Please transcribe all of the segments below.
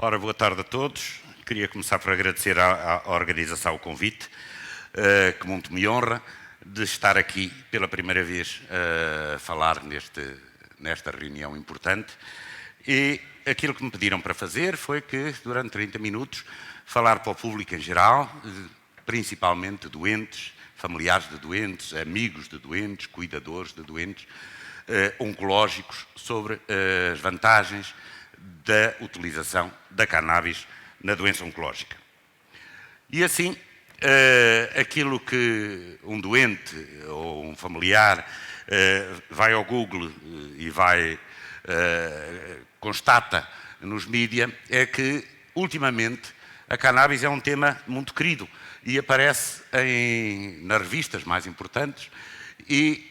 Ora, boa tarde a todos. Queria começar por agradecer à organização o convite, que muito me honra de estar aqui pela primeira vez a falar nesta reunião importante. E aquilo que me pediram para fazer foi que, durante 30 minutos, falar para o público em geral, principalmente doentes, familiares de doentes, amigos de doentes, cuidadores de doentes, oncológicos, sobre as vantagens da utilização da cannabis na doença oncológica. E assim, aquilo que um doente ou um familiar vai ao Google e constata nos mídias é que, ultimamente, a cannabis é um tema muito querido e aparece nas revistas mais importantes e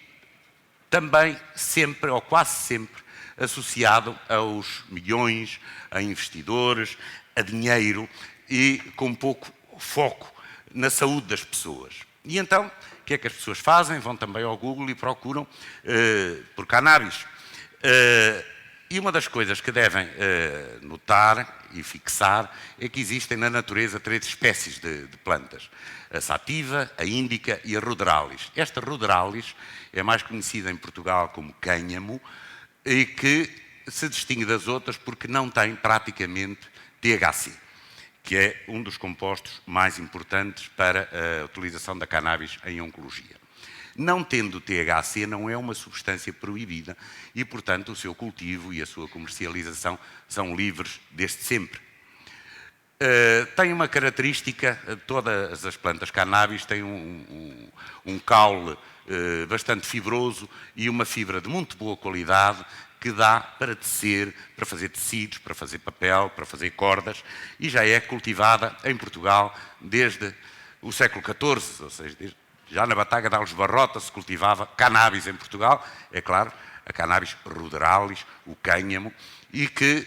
também sempre, ou quase sempre, associado aos milhões, a investidores, a dinheiro e com pouco foco na saúde das pessoas. E então, o que é que as pessoas fazem? Vão também ao Google e procuram por cannabis. E uma das coisas que devem notar e fixar é que existem na natureza 3 espécies de plantas. A sativa, a índica e a ruderalis. Esta ruderalis é mais conhecida em Portugal como cânhamo e que se distingue das outras porque não tem praticamente THC, que é um dos compostos mais importantes para a utilização da cannabis em oncologia. Não tendo THC, não é uma substância proibida e, portanto, o seu cultivo e a sua comercialização são livres desde sempre. Tem uma característica, todas as plantas cannabis têm um caule bastante fibroso e uma fibra de muito boa qualidade que dá para tecer, para fazer tecidos, para fazer papel, para fazer cordas, e já é cultivada em Portugal desde o século XIV, ou seja, já na Bataga de Alves Barrota se cultivava cannabis em Portugal, é claro, a cannabis ruderalis, o cânhamo, e que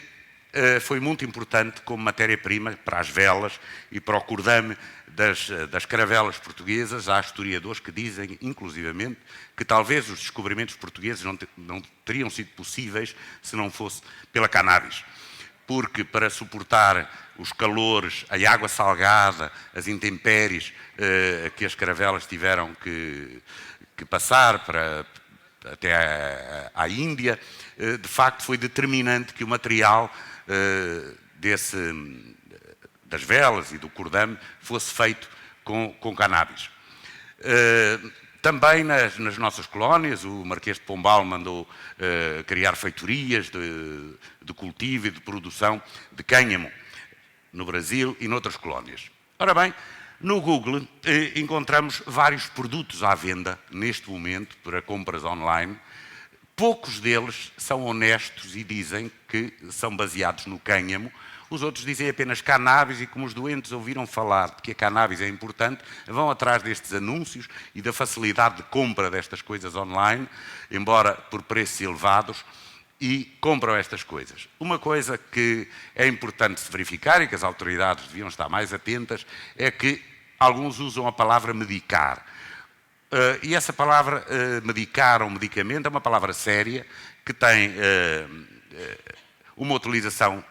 foi muito importante como matéria-prima para as velas e para o cordame das caravelas portuguesas. Há historiadores que dizem, inclusivamente, que talvez os descobrimentos portugueses não teriam sido possíveis se não fosse pela cannabis. Porque para suportar os calores, a água salgada, as intempéries que as caravelas tiveram que passar até à Índia, de facto foi determinante que o material das velas e do cordame fosse feito com cannabis. Também nas nossas colónias, o Marquês de Pombal mandou criar feitorias de cultivo e de produção de cânhamo no Brasil e noutras colónias. Ora bem, no Google encontramos vários produtos à venda neste momento para compras online. Poucos deles são honestos e dizem que são baseados no cânhamo. Os outros dizem apenas cannabis e, como os doentes ouviram falar de que a cannabis é importante, vão atrás destes anúncios e da facilidade de compra destas coisas online, embora por preços elevados, e compram estas coisas. Uma coisa que é importante se verificar e que as autoridades deviam estar mais atentas é que alguns usam a palavra medicar. E essa palavra medicar ou medicamento é uma palavra séria que tem uma utilização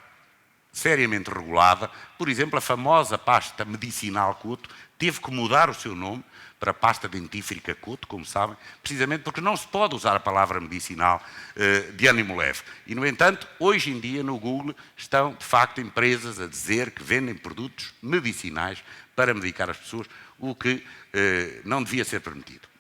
seriamente regulada. Por exemplo, a famosa pasta medicinal Couto teve que mudar o seu nome para pasta dentífrica Couto, como sabem, precisamente porque não se pode usar a palavra medicinal de ânimo leve. E, no entanto, hoje em dia no Google estão, de facto, empresas a dizer que vendem produtos medicinais para medicar as pessoas, o que não devia ser permitido.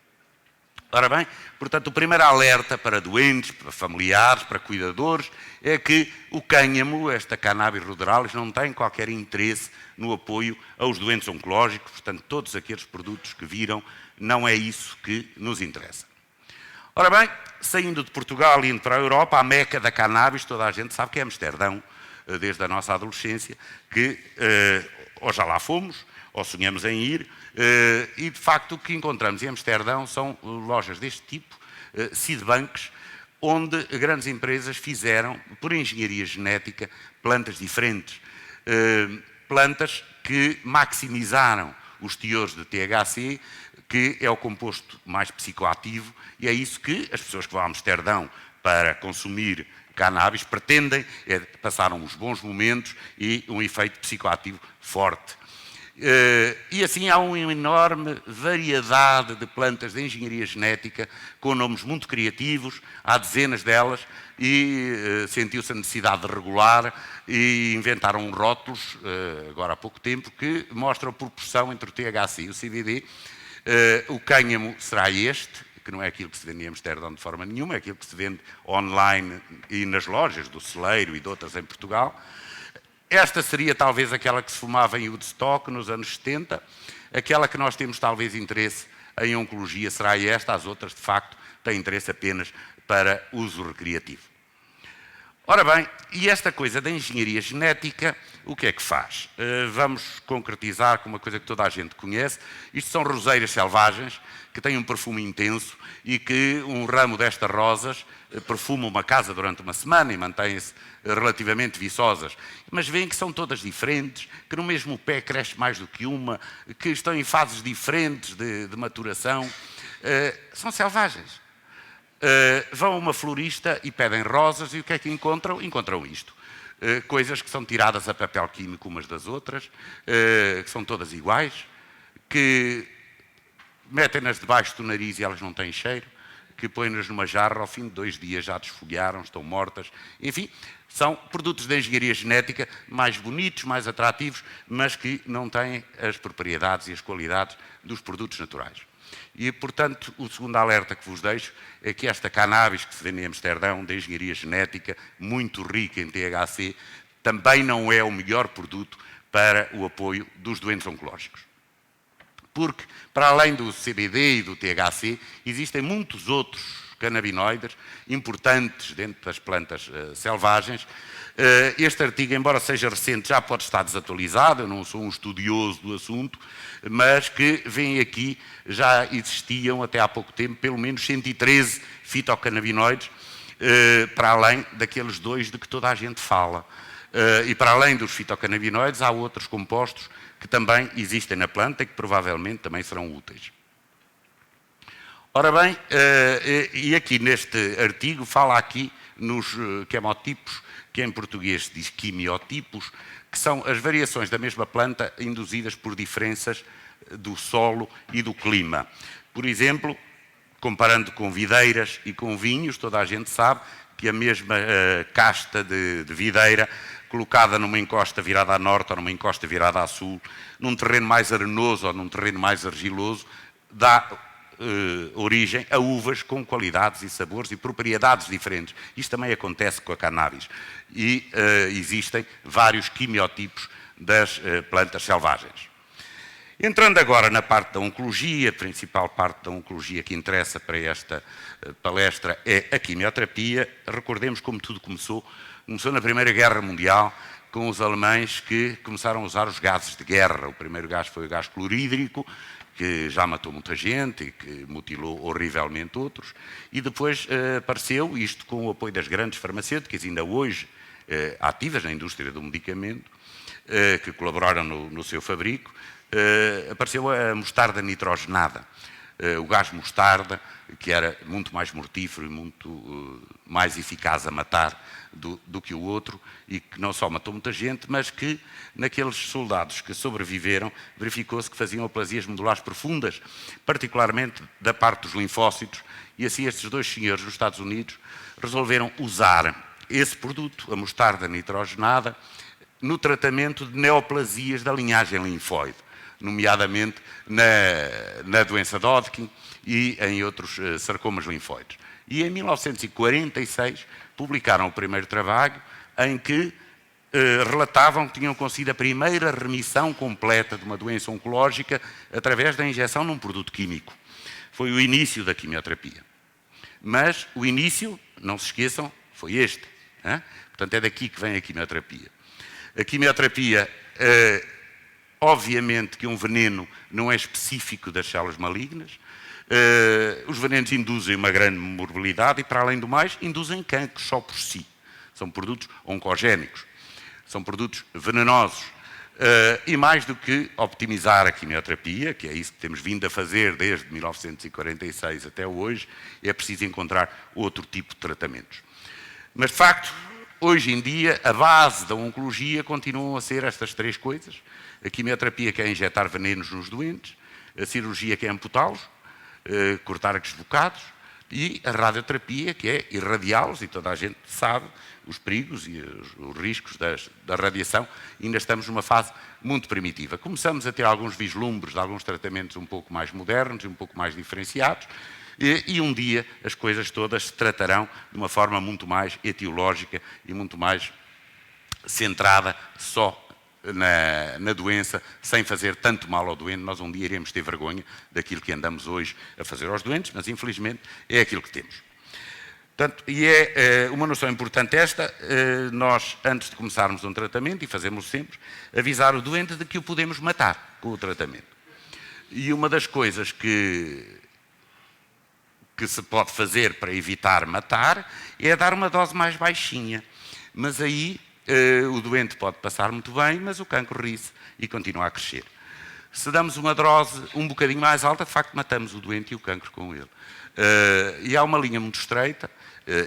Ora bem, portanto, o primeiro alerta para doentes, para familiares, para cuidadores, é que o cânhamo, esta cannabis ruderalis, não tem qualquer interesse no apoio aos doentes oncológicos, portanto, todos aqueles produtos que viram, não é isso que nos interessa. Ora bem, saindo de Portugal e indo para a Europa, a meca da cannabis, toda a gente sabe que é Amsterdão, desde a nossa adolescência, que ou já lá fomos, ou sonhamos em ir, e de facto o que encontramos em Amsterdão são lojas deste tipo, seed banks, onde grandes empresas fizeram, por engenharia genética, plantas diferentes. Plantas que maximizaram os teores de THC, que é o composto mais psicoativo, e é isso que as pessoas que vão a Amsterdão para consumir cannabis pretendem passar uns bons momentos e um efeito psicoativo forte. E assim há uma enorme variedade de plantas de engenharia genética com nomes muito criativos, há dezenas delas, e sentiu-se a necessidade de regular e inventaram rótulos, agora há pouco tempo, que mostram a proporção entre o THC e o CBD. O cânhamo será este, que não é aquilo que se vende em Amsterdão de forma nenhuma, é aquilo que se vende online e nas lojas do Celeiro e de outras em Portugal. Esta seria talvez aquela que se fumava em Woodstock nos anos 70, aquela que nós temos talvez interesse em oncologia será esta, as outras de facto têm interesse apenas para uso recreativo. Ora bem, e esta coisa da engenharia genética, o que é que faz? Vamos concretizar com uma coisa que toda a gente conhece. Isto são roseiras selvagens, que têm um perfume intenso e que um ramo destas rosas perfuma uma casa durante uma semana e mantém-se relativamente viçosas. Mas veem que são todas diferentes, que no mesmo pé cresce mais do que uma, que estão em fases diferentes de maturação. São selvagens. Vão a uma florista e pedem rosas e o que é que encontram? Encontram isto. Coisas que são tiradas a papel químico umas das outras, que são todas iguais, que metem-nas debaixo do nariz e elas não têm cheiro, que põem-nas numa jarra, ao fim de 2 dias já desfolharam, estão mortas. Enfim, são produtos de engenharia genética mais bonitos, mais atrativos, mas que não têm as propriedades e as qualidades dos produtos naturais. E, portanto, o segundo alerta que vos deixo é que esta cannabis que se vende em Amsterdão, de engenharia genética, muito rica em THC, também não é o melhor produto para o apoio dos doentes oncológicos. Porque, para além do CBD e do THC, existem muitos outros canabinoides importantes dentro das plantas selvagens. Este artigo, embora seja recente, já pode estar desatualizado, eu não sou um estudioso do assunto, mas que vem aqui, já existiam até há pouco tempo, pelo menos 113 fitocannabinoides, para além daqueles 2 de que toda a gente fala. E para além dos fitocannabinoides, há outros compostos que também existem na planta e que provavelmente também serão úteis. Ora bem, e aqui neste artigo fala aqui nos quimotipos, que em português se diz quimiotipos, que são as variações da mesma planta induzidas por diferenças do solo e do clima. Por exemplo, comparando com videiras e com vinhos, toda a gente sabe que a mesma casta de videira, colocada numa encosta virada a norte ou numa encosta virada a sul, num terreno mais arenoso ou num terreno mais argiloso, dá origem a uvas com qualidades e sabores e propriedades diferentes. Isto também acontece com a cannabis. E existem vários quimiotipos das plantas selvagens. Entrando agora na parte da oncologia, a principal parte da oncologia que interessa para esta palestra é a quimioterapia. Recordemos como tudo começou. Começou na Primeira Guerra Mundial, com os alemães que começaram a usar os gases de guerra. O primeiro gás foi o gás clorídrico, que já matou muita gente e que mutilou horrivelmente outros. E depois apareceu, isto com o apoio das grandes farmacêuticas, ainda hoje ativas na indústria do medicamento, que colaboraram no seu fabrico, apareceu a mostarda nitrogenada. O gás mostarda, que era muito mais mortífero e muito mais eficaz a matar do que o outro, e que não só matou muita gente, mas que naqueles soldados que sobreviveram, verificou-se que faziam aplasias medulares profundas, particularmente da parte dos linfócitos, e assim estes 2 senhores nos Estados Unidos resolveram usar esse produto, a mostarda nitrogenada, no tratamento de neoplasias da linhagem linfóide, nomeadamente na doença de Hodgkin e em outros sarcomas linfóides. E em 1946 publicaram o primeiro trabalho em que relatavam que tinham conseguido a primeira remissão completa de uma doença oncológica através da injeção num produto químico. Foi o início da quimioterapia. Mas o início, não se esqueçam, foi este. Hein? Portanto, é daqui que vem a quimioterapia. A quimioterapia, obviamente que um veneno não é específico das células malignas. Os venenos induzem uma grande morbilidade e, para além do mais, induzem cancro só por si. São produtos oncogénicos. São produtos venenosos. E mais do que optimizar a quimioterapia, que é isso que temos vindo a fazer desde 1946 até hoje, é preciso encontrar outro tipo de tratamentos. Mas, de facto, hoje em dia, a base da oncologia continuam a ser estas três coisas. A quimioterapia, que é injetar venenos nos doentes, a cirurgia, que é amputá-los, cortar aqueles bocados, e a radioterapia, que é irradiá-los, e toda a gente sabe os perigos e os riscos da radiação. Ainda estamos numa fase muito primitiva. Começamos a ter alguns vislumbres de alguns tratamentos um pouco mais modernos e um pouco mais diferenciados, e um dia as coisas todas se tratarão de uma forma muito mais etiológica e muito mais centrada só na doença, sem fazer tanto mal ao doente. Nós um dia iremos ter vergonha daquilo que andamos hoje a fazer aos doentes, mas infelizmente é aquilo que temos. Portanto, e é uma noção importante esta, nós antes de começarmos um tratamento, e fazemos sempre, avisar o doente de que o podemos matar com o tratamento. E uma das coisas que se pode fazer para evitar matar é dar uma dose mais baixinha. Mas aí o doente pode passar muito bem, mas o cancro ri-se e continua a crescer. Se damos uma dose um bocadinho mais alta, de facto matamos o doente e o cancro com ele. E há uma linha muito estreita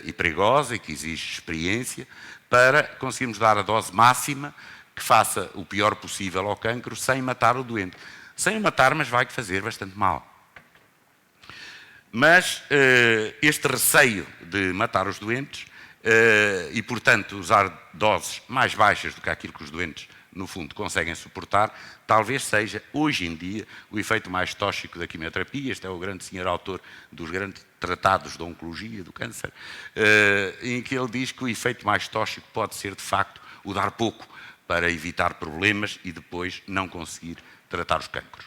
e perigosa, e que exige experiência, para conseguirmos dar a dose máxima que faça o pior possível ao cancro sem matar o doente. Sem o matar, mas vai fazer bastante mal. Mas este receio de matar os doentes e, portanto, usar doses mais baixas do que aquilo que os doentes, no fundo, conseguem suportar, talvez seja, hoje em dia, o efeito mais tóxico da quimioterapia. Este é o grande senhor autor dos grandes tratados da oncologia, do câncer, em que ele diz que o efeito mais tóxico pode ser, de facto, o dar pouco para evitar problemas e depois não conseguir tratar os cancros.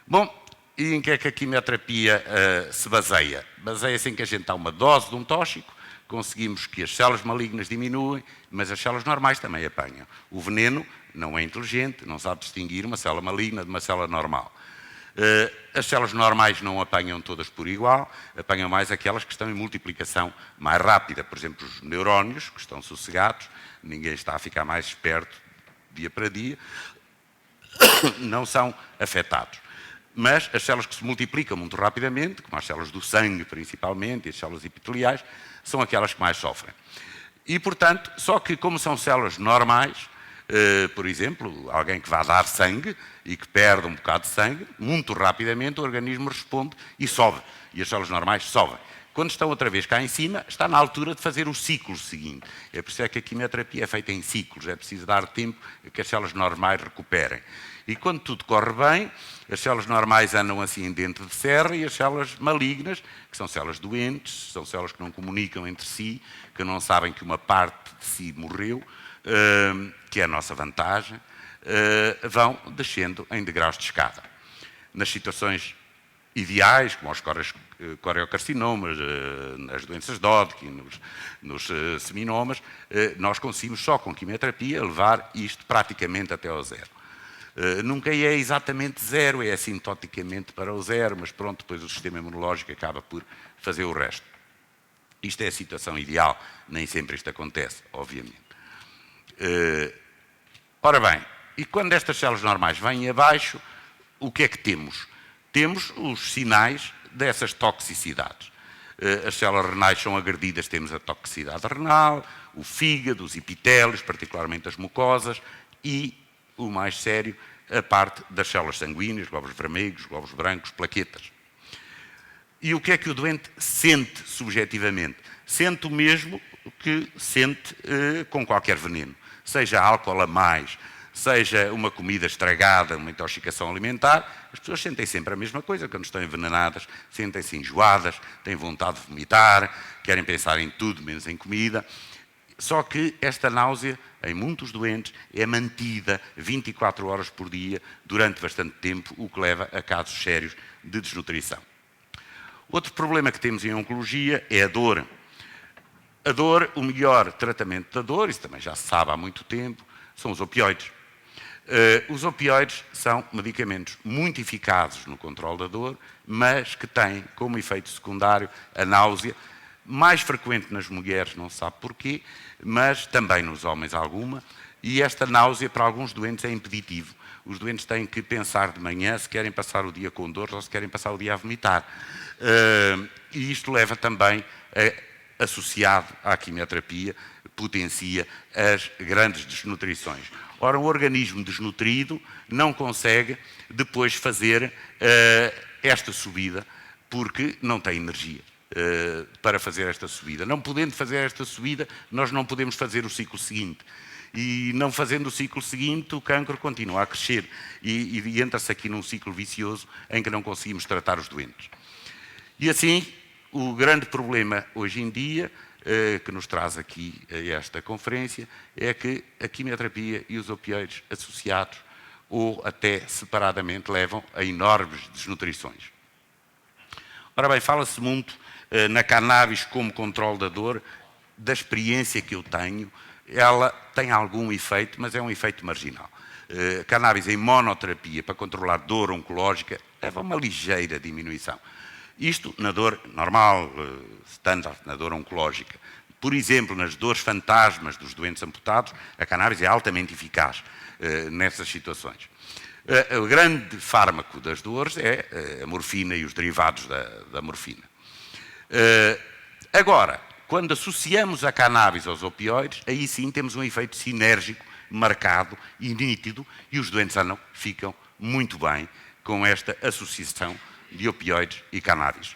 Bom, e em que é que a quimioterapia se baseia? Baseia-se em que a gente dá uma dose de um tóxico, conseguimos que as células malignas diminuem, mas as células normais também apanham. O veneno não é inteligente, não sabe distinguir uma célula maligna de uma célula normal. As células normais não apanham todas por igual, apanham mais aquelas que estão em multiplicação mais rápida. Por exemplo, os neurónios, que estão sossegados, ninguém está a ficar mais esperto dia para dia, não são afetados. Mas as células que se multiplicam muito rapidamente, como as células do sangue principalmente, e as células epiteliais, são aquelas que mais sofrem. E, portanto, só que como são células normais, por exemplo, alguém que vai dar sangue e que perde um bocado de sangue, muito rapidamente o organismo responde e sobe. E as células normais sobem. Quando estão outra vez cá em cima, está na altura de fazer o ciclo seguinte. É por isso que a quimioterapia é feita em ciclos, é preciso dar tempo a que as células normais recuperem. E quando tudo corre bem, as células normais andam assim em dente de serra, e as células malignas, que são células doentes, são células que não comunicam entre si, que não sabem que uma parte de si morreu, que é a nossa vantagem, vão descendo em degraus de escada. Nas situações ideais, como os coriocarcinomas, nas doenças de Hodgkin, nos seminomas, nós conseguimos só com quimioterapia levar isto praticamente até ao zero. Nunca é exatamente zero, é assintoticamente para o zero, mas pronto, depois o sistema imunológico acaba por fazer o resto. Isto é a situação ideal, nem sempre isto acontece, obviamente. Ora bem, e quando estas células normais vêm abaixo, o que é que temos? Temos os sinais dessas toxicidades. As células renais são agredidas, temos a toxicidade renal, o fígado, os epitélios, particularmente as mucosas, e, o mais sério, a parte das células sanguíneas, glóbulos vermelhos, glóbulos brancos, plaquetas. E o que é que o doente sente subjetivamente? Sente o mesmo que sente com qualquer veneno. Seja álcool a mais, seja uma comida estragada, uma intoxicação alimentar, as pessoas sentem sempre a mesma coisa. Quando estão envenenadas, sentem-se enjoadas, têm vontade de vomitar, querem pensar em tudo menos em comida. Só que esta náusea, em muitos doentes, é mantida 24 horas por dia, durante bastante tempo, o que leva a casos sérios de desnutrição. Outro problema que temos em oncologia é a dor. A dor, o melhor tratamento da dor, isso também já se sabe há muito tempo, são os opioides. Os opioides são medicamentos muito eficazes no controle da dor, mas que têm como efeito secundário a náusea, mais frequente nas mulheres, não se sabe porquê, mas também nos homens alguma, e esta náusea para alguns doentes é impeditivo. Os doentes têm que pensar de manhã se querem passar o dia com dores ou se querem passar o dia a vomitar. E isto leva também, associado à quimioterapia, potencia as grandes desnutrições. Ora, um organismo desnutrido não consegue depois fazer esta subida porque não tem energia para fazer esta subida. Não podendo fazer esta subida, nós não podemos fazer o ciclo seguinte. E não fazendo o ciclo seguinte, o cancro continua a crescer e entra-se aqui num ciclo vicioso em que não conseguimos tratar os doentes. E assim, o grande problema hoje em dia, que nos traz aqui a esta conferência, é que a quimioterapia e os opioides associados ou até separadamente levam a enormes desnutrições. Ora bem, fala-se muito na cannabis como controle da dor, da experiência que eu tenho, ela tem algum efeito, mas é um efeito marginal. A cannabis em monoterapia para controlar dor oncológica leva a uma ligeira diminuição. Isto na dor normal, standard, na dor oncológica. Por exemplo, nas dores fantasmas dos doentes amputados, a cannabis é altamente eficaz nessas situações. O grande fármaco das dores é a morfina e os derivados da morfina. Agora, quando associamos a cannabis aos opioides, aí sim temos um efeito sinérgico marcado e nítido e os doentes ficam muito bem com esta associação de opioides e cannabis,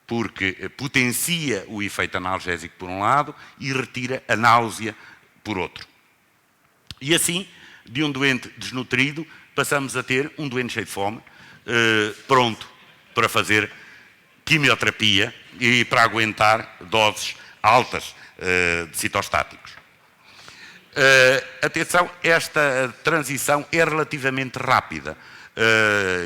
porque potencia o efeito analgésico por um lado e retira a náusea por outro. E assim, de um doente desnutrido, passamos a ter um doente cheio de fome, pronto para fazer quimioterapia e para aguentar doses altas de citostáticos. Atenção, esta transição é relativamente rápida.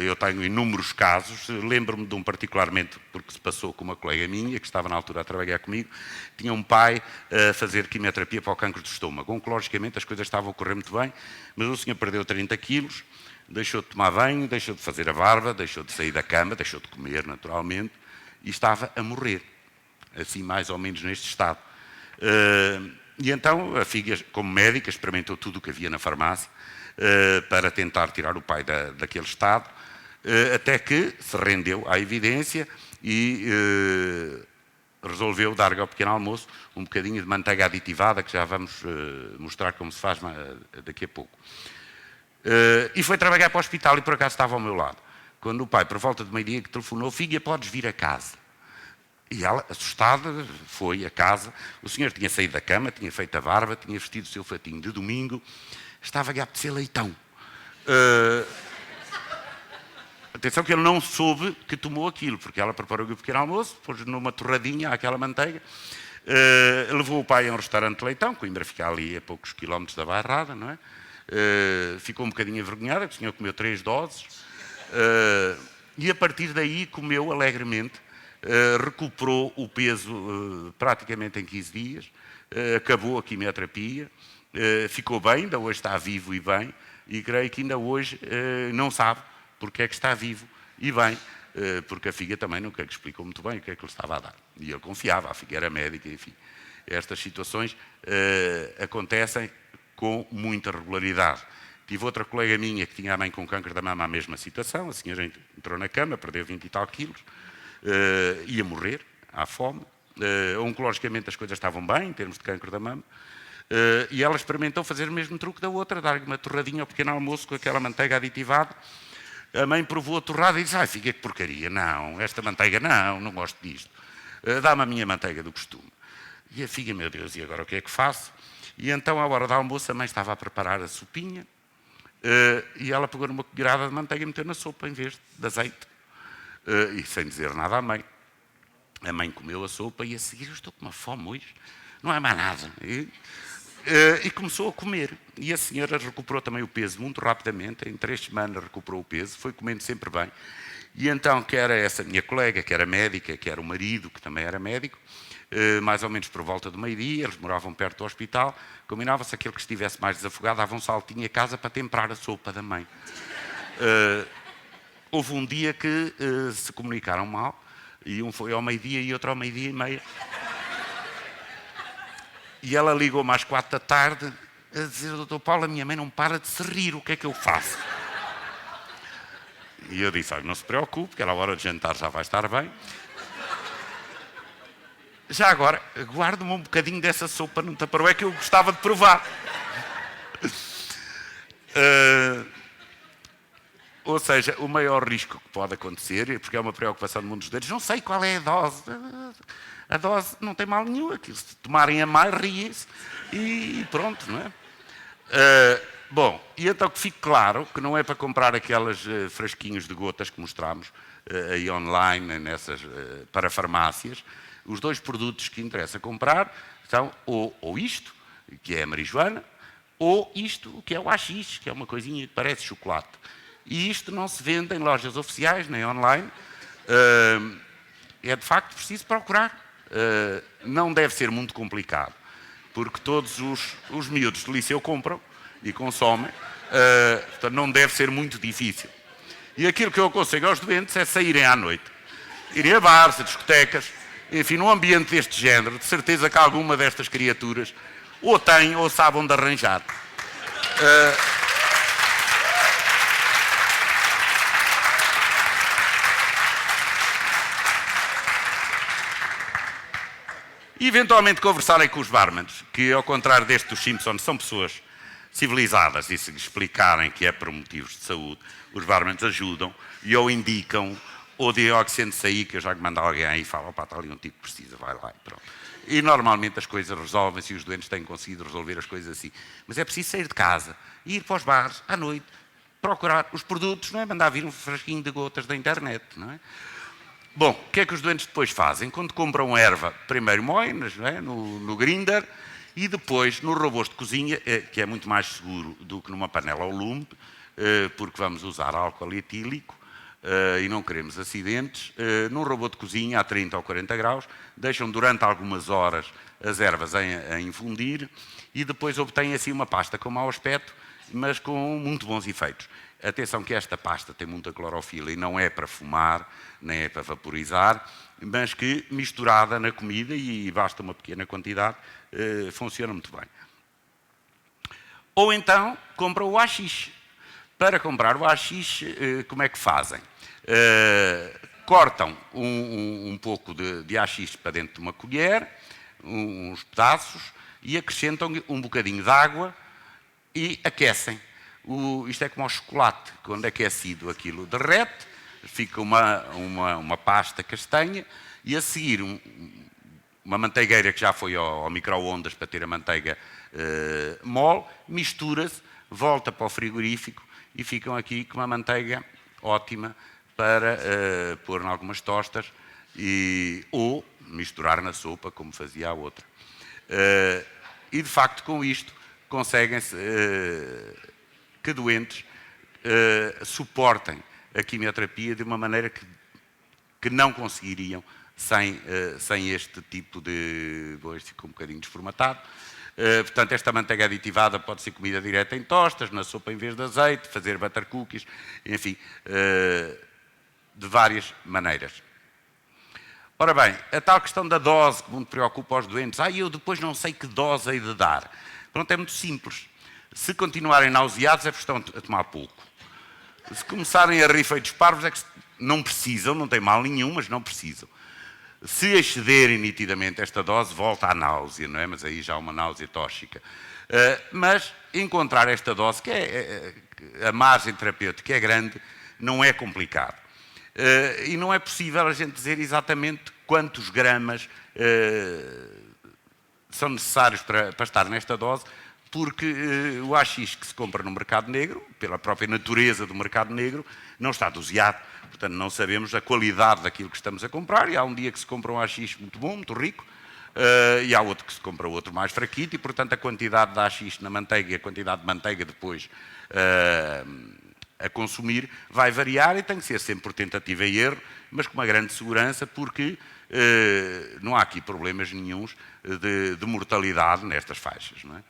Eu tenho inúmeros casos, lembro-me de um particularmente, porque se passou com uma colega minha, que estava na altura a trabalhar comigo, tinha um pai a fazer quimioterapia para o cancro do estômago. Oncologicamente as coisas estavam a correr muito bem, mas o senhor perdeu 30 quilos, deixou de tomar banho, deixou de fazer a barba, deixou de sair da cama, deixou de comer naturalmente, e estava a morrer, assim mais ou menos neste estado. E então a filha, como médica, experimentou tudo o que havia na farmácia, para tentar tirar o pai daquele estado, até que se rendeu à evidência e resolveu dar-lhe ao pequeno almoço um bocadinho de manteiga aditivada, que já vamos mostrar como se faz daqui a pouco. E foi trabalhar para o hospital e por acaso estava ao meu lado. Quando o pai, por volta de meio-dia, que telefonou: filha, podes vir a casa. E ela, assustada, foi a casa. O senhor tinha saído da cama, tinha feito a barba, tinha vestido o seu fatinho de domingo, estava-lhe a apetecer leitão. Atenção que ele não soube que tomou aquilo, porque ela preparou-lhe o pequeno almoço, pôs numa torradinha aquela manteiga, levou o pai a um restaurante de leitão, Coimbra fica ali a poucos quilómetros da Bairrada, não é? Ficou um bocadinho envergonhada, porque o senhor comeu 3 doses, e a partir daí comeu alegremente, recuperou o peso praticamente em 15 dias, acabou a quimioterapia, ficou bem, ainda hoje está vivo e bem, e creio que ainda hoje não sabe porque é que está vivo e bem, porque a filha também nunca lhe explicou muito bem o que é que lhe estava a dar. E ele confiava, a filha era médica, enfim. Estas situações acontecem com muita regularidade. Tive outra colega minha que tinha a mãe com câncer da mama, a mesma situação, a senhora entrou na cama, perdeu 20 e tal quilos, ia morrer, à fome. Oncologicamente as coisas estavam bem, em termos de câncer da mama, e ela experimentou fazer o mesmo truque da outra, dar-lhe uma torradinha ao pequeno almoço com aquela manteiga aditivada. A mãe provou a torrada e disse: ai, filha, que porcaria, não, esta manteiga não gosto disto. Dá-me a minha manteiga do costume. E a filha, meu Deus, e agora o que é que faço? E então, à hora do almoço, a mãe estava a preparar a sopinha, e ela pegou numa colherada de manteiga e meteu na sopa em vez de azeite. E sem dizer nada à mãe. A mãe comeu a sopa e a seguir: eu estou com uma fome hoje, não é mais nada. E começou a comer. E a senhora recuperou também o peso muito rapidamente, em 3 semanas recuperou o peso, foi comendo sempre bem. E então, que era essa minha colega, que era médica, que era o marido, que também era médico, mais ou menos por volta do meio-dia, eles moravam perto do hospital, combinava-se aquele que estivesse mais desafogado, dava um saltinho a casa para temperar a sopa da mãe. Houve um dia que se comunicaram mal, e um foi ao meio-dia e outro ao meio-dia e meia. E ela ligou-me às 4 da tarde a dizer: doutor Paulo, a minha mãe não para de se rir, o que é que eu faço? E eu disse: olha, não se preocupe, que a hora de jantar já vai estar bem. Já agora, guarde-me um bocadinho dessa sopa no taparoé que eu gostava de provar. Ou seja, o maior risco que pode acontecer, porque é uma preocupação do mundo dos doentes, não sei qual é a dose. A dose não tem mal nenhum, aquilo, se tomarem a mais, riem-se e pronto, não é? Bom, e então que fique claro que não é para comprar aquelas frasquinhos de gotas que mostramos aí online, para farmácias. Os 2 produtos que interessa comprar são ou isto, que é a marijuana, ou isto, que é o AX, que é uma coisinha que parece chocolate. E isto não se vende em lojas oficiais, nem online. É de facto preciso procurar. Não deve ser muito complicado, porque todos os miúdos de liceu compram e consomem. Portanto, não deve ser muito difícil. E aquilo que eu aconselho aos doentes é saírem à noite. Irem a bares, a discotecas, enfim, num ambiente deste género, de certeza que alguma destas criaturas ou têm ou sabem de arranjar. E eventualmente conversarem com os barmans, que ao contrário deste dos Simpsons, são pessoas civilizadas, e se lhes explicarem que é por motivos de saúde, os barmans ajudam e ou indicam, ou dioxina de sair, que eu já mando alguém aí e falo: opá, está ali um tipo que precisa, vai lá e pronto. E normalmente as coisas resolvem-se e os doentes têm conseguido resolver as coisas assim. Mas é preciso sair de casa, ir para os bares, à noite, procurar os produtos, não é mandar vir um frasquinho de gotas da internet, não é? Bom, o que é que os doentes depois fazem? Quando compram erva, primeiro moem-nas, não é? no Grindr, e depois nos robôs de cozinha, que é muito mais seguro do que numa panela ao lume, porque vamos usar álcool etílico e não queremos acidentes. Num robô de cozinha a 30 ou 40 graus, deixam durante algumas horas as ervas a infundir e depois obtêm assim uma pasta com mau aspecto, mas com muito bons efeitos. Atenção que esta pasta tem muita clorofila e não é para fumar, nem é para vaporizar, mas que misturada na comida, e basta uma pequena quantidade, funciona muito bem. Ou então compram o AX. Para comprar o AX, como é que fazem? Cortam um pouco de AX para dentro de uma colher, uns pedaços, e acrescentam um bocadinho de água e aquecem. Isto é como o chocolate, quando aquecido aquilo derrete, fica uma pasta castanha, e a seguir uma manteigueira que já foi ao micro-ondas para ter a manteiga mole, mistura-se, volta para o frigorífico e ficam aqui com uma manteiga ótima para pôr em algumas tostas ou misturar na sopa, como fazia a outra. E de facto com isto conseguem-se que doentes suportem a quimioterapia de uma maneira que não conseguiriam sem este tipo de... Bom, este ficou um bocadinho desformatado. Portanto, esta manteiga aditivada pode ser comida direta em tostas, na sopa em vez de azeite, fazer butter cookies, enfim, de várias maneiras. Ora bem, a tal questão da dose que muito preocupa os doentes. Eu depois não sei que dose hei de dar. Pronto, é muito simples. Se continuarem nauseados é porque estão a tomar pouco. Se começarem a rir feitos parvos é que não precisam, não tem mal nenhum, mas não precisam. Se excederem nitidamente esta dose, volta à náusea, não é? Mas aí já há uma náusea tóxica. Mas encontrar esta dose, que é a margem terapêutica é grande, não é complicado. E não é possível a gente dizer exatamente quantos gramas são necessários para estar nesta dose, porque o AX que se compra no mercado negro, pela própria natureza do mercado negro, não está doseado. Portanto, não sabemos a qualidade daquilo que estamos a comprar, e há um dia que se compra um AX muito bom, muito rico, e há outro que se compra outro mais fraquito, e portanto a quantidade de AX na manteiga e a quantidade de manteiga depois a consumir vai variar, e tem que ser sempre por tentativa e erro, mas com uma grande segurança, porque não há aqui problemas nenhuns de mortalidade nestas faixas, não é?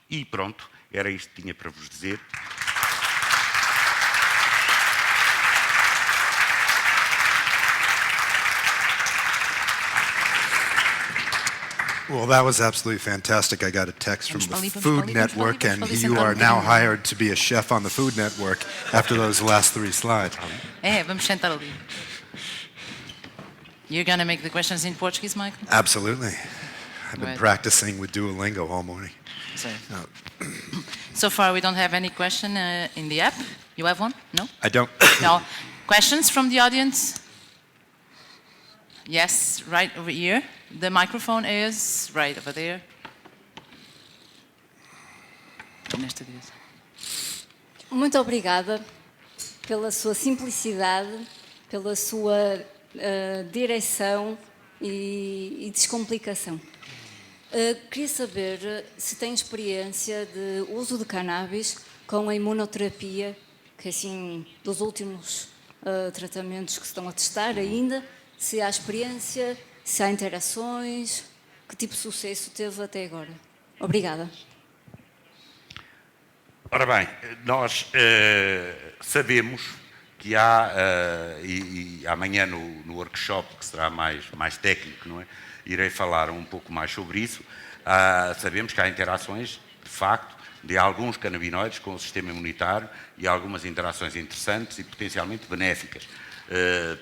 E pronto, era isto que tinha para vos dizer. Well, that was absolutely fantastic. I got a text from the Food Network, and you are now hired to be a chef on the Food Network after those last 3 slides. Vamos sentar ali. You're going to make the questions in Portuguese, Michael? Absolutely. I've been practicing with Duolingo all morning. So far, we don't have any question in the app. You have one? No? I don't. No. Questions from the audience? Yes, right over here. The microphone is right over there. Muito obrigada pela sua simplicidade, pela sua direção e descomplicação. Queria saber se tem experiência de uso de cannabis com a imunoterapia, que assim, dos últimos tratamentos que se estão a testar ainda, se há experiência, se há interações, que tipo de sucesso teve até agora. Obrigada. Ora bem, nós sabemos que há, e amanhã no workshop, que será mais técnico, não é? Irei falar um pouco mais sobre isso. Sabemos que há interações, de facto, de alguns canabinoides com o sistema imunitário e algumas interações interessantes e potencialmente benéficas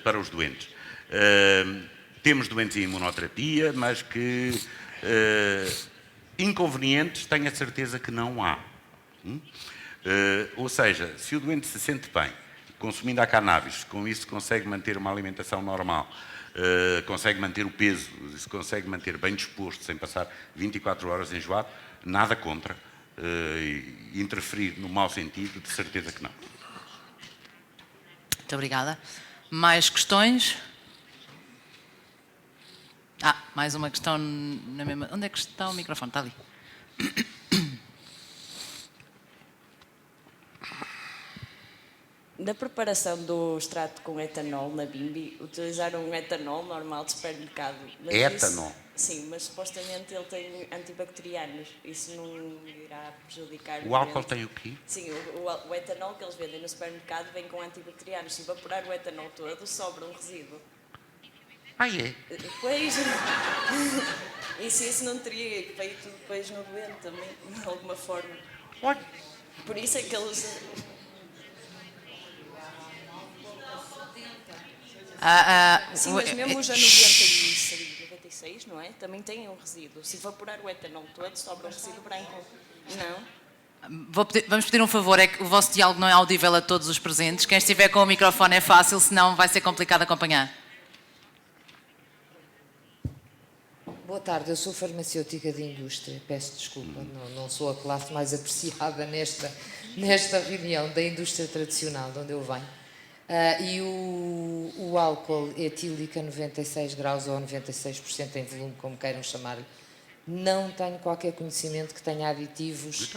para os doentes. Temos doentes em imunoterapia, mas que inconvenientes tenho a certeza que não há. Ou seja, se o doente se sente bem, consumindo a cannabis, com isso consegue manter uma alimentação normal, consegue manter o peso, se consegue manter bem disposto, sem passar 24 horas enjoado, nada contra. Interferir no mau sentido, de certeza que não. Muito obrigada. Mais questões? Mais uma questão na mesma... Onde é que está o microfone? Está ali. Na preparação do extrato com etanol na Bimbi, utilizaram um etanol normal de supermercado. Etanol? Sim, mas supostamente ele tem antibacterianos. Isso não irá prejudicar o álcool tem o quê? Sim, o etanol que eles vendem no supermercado vem com antibacterianos. Se evaporar o etanol todo, sobra um resíduo. É? Pois. E se isso não teria efeito depois no doente também, de alguma forma? Olha. Por isso é que eles... Sim, mas mesmo os anos 96, não é? Também tem um resíduo. Se evaporar o etanol todo, sobra um resíduo branco. Não? Vamos pedir um favor, é que o vosso diálogo não é audível a todos os presentes. Quem estiver com o microfone é fácil, senão vai ser complicado acompanhar. Boa tarde, eu sou farmacêutica de indústria, peço desculpa, não sou a classe mais apreciada nesta reunião da indústria tradicional de onde eu venho. E o álcool etílico a 96 graus ou 96% em volume, como queiram chamar-lhe, não tenho qualquer conhecimento que tenha aditivos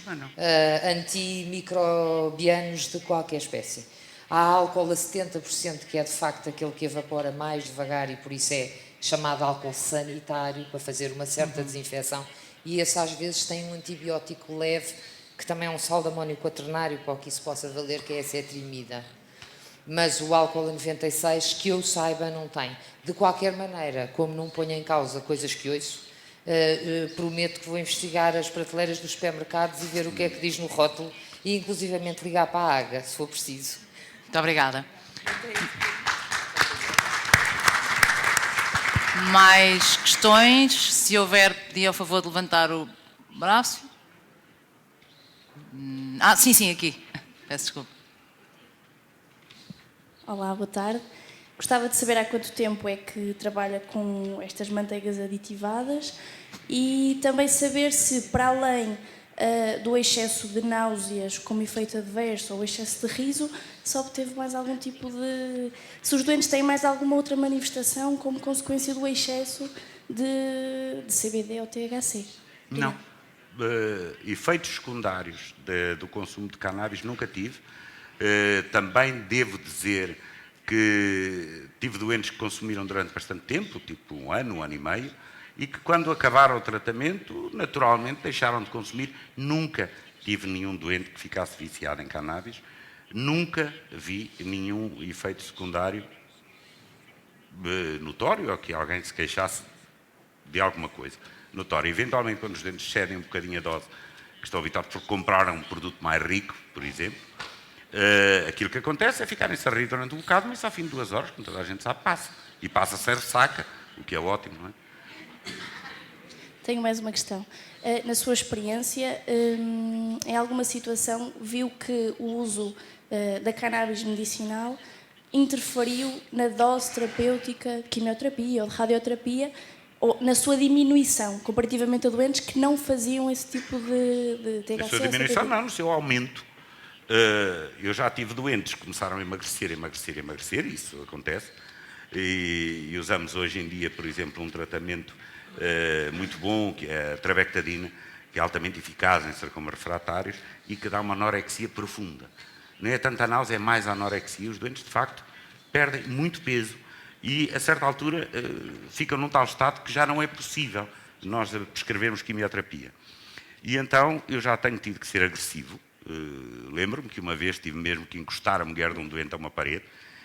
antimicrobianos de qualquer espécie. Há álcool a 70% que é de facto aquele que evapora mais devagar e por isso é chamado álcool sanitário, para fazer uma certa desinfecção, e esse às vezes tem um antibiótico leve, que também é um sal de amónio quaternário, para o que isso possa valer, que é a cetrimida. Mas o álcool a 96, que eu saiba, não tem. De qualquer maneira, como não ponho em causa coisas que ouço, prometo que vou investigar as prateleiras dos supermercados e ver o que é que diz no rótulo e inclusivamente ligar para a AGA, se for preciso. Muito obrigada. Mais questões? Se houver, pedi ao favor de levantar o braço. Sim, aqui. Peço desculpa. Olá, boa tarde. Gostava de saber há quanto tempo é que trabalha com estas manteigas aditivadas e também saber se, para além do excesso de náuseas como efeito adverso ou excesso de riso, se obteve mais algum tipo de... Se os doentes têm mais alguma outra manifestação como consequência do excesso de CBD ou THC. Não. Efeitos secundários do consumo de cannabis nunca tive. Também devo dizer que tive doentes que consumiram durante bastante tempo, tipo um ano e meio, e que quando acabaram o tratamento, naturalmente deixaram de consumir. Nunca tive nenhum doente que ficasse viciado em cannabis, nunca vi nenhum efeito secundário notório ou que alguém se queixasse de alguma coisa. notória. Eventualmente, quando os dentes cedem um bocadinho a dose, que estão habituados por comprar um produto mais rico, por exemplo, aquilo que acontece é ficarem-se a rir durante um bocado, mas ao fim de 2 horas, como toda a gente sabe, passa. E passa sem ressaca, o que é ótimo, não é? Tenho mais uma questão. Na sua experiência, em alguma situação, viu que o uso da cannabis medicinal interferiu na dose terapêutica de quimioterapia ou de radioterapia, ou na sua diminuição, comparativamente a doentes que não faziam esse tipo de THC? Na sua diminuição, não, no seu aumento. Eu já tive doentes que começaram a emagrecer, isso acontece. E usamos hoje em dia, por exemplo, um tratamento muito bom, que é a trabectadina, que é altamente eficaz em sarcomas refratários e que dá uma anorexia profunda. Não é tanta náusea, é mais a anorexia. Os doentes, de facto, perdem muito peso e, a certa altura, ficam num tal estado que já não é possível nós prescrevermos quimioterapia. E então, eu já tenho tido que ser agressivo. Lembro-me que uma vez tive mesmo que encostar a mulher de um doente a uma parede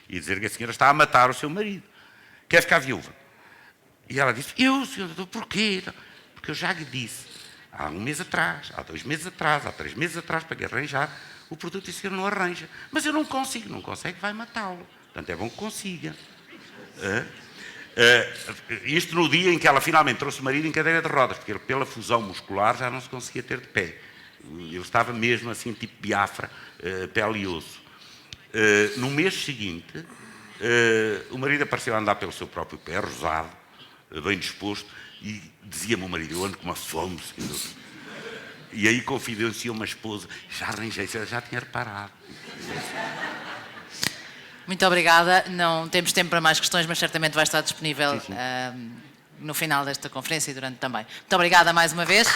e dizer que a senhora está a matar o seu marido. Quer ficar viúva? E ela disse, senhor doutor, porquê? Porque eu já lhe disse, há 1 mês atrás, há 2 meses atrás, há 3 meses atrás, para lhe arranjar o produto e a senhora não arranja. Mas eu não consigo. Não consegue, vai matá-lo. Portanto, é bom que consiga. Isto no dia em que ela finalmente trouxe o marido em cadeira de rodas, porque ele, pela fusão muscular, já não se conseguia ter de pé. Ele estava mesmo assim, tipo Biafra, pele e osso. No mês seguinte, o marido apareceu a andar pelo seu próprio pé, rosado, bem disposto, e dizia-me o marido, eu ando com uma fome, senhor. E aí confidenciou uma esposa, já arranjei, já tinha reparado. Muito obrigada. Não temos tempo para mais questões, mas certamente vai estar disponível no final desta conferência e durante também. Muito obrigada mais uma vez.